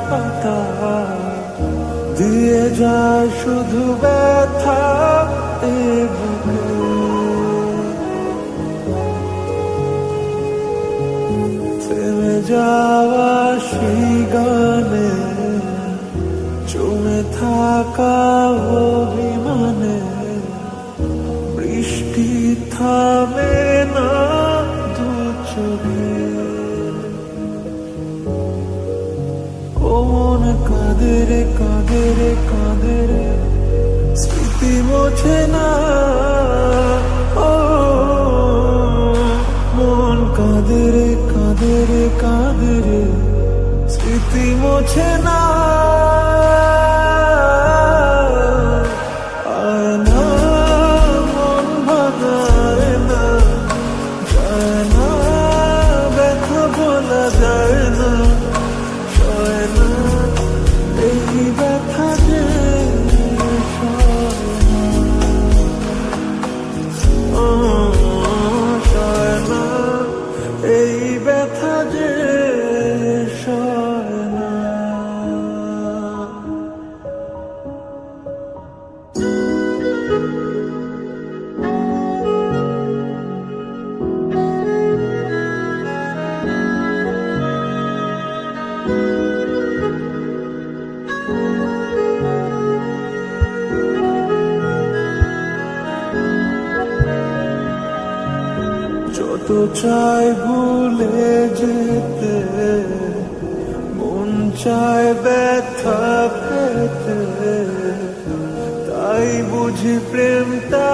পাতা দিয়ে যায় শুধু ব্যথা এ বুকে। থেমে যাওয়া সেই গানে জমে থাকা অভিমানে বৃষ্টি থামে না দু চোখে। ও মন কাঁদে রে কাঁদে রে কাঁদে রে স্মৃতি মোছে না। ও মন কাঁদে রে কাঁদে রে কাঁদে রে স্মৃতি মোছে না। আয় না মন ভাঙায় না, যায় না ব্যথা বলা যায় না, সয় না এই ব্যথা যে সয় না। ও সয় না এই ব্যথা যে সয় না। যত চাই ভুলে যেতে, মন চায় ব্যথা পেতে, তাই বুঝি প্রেমটা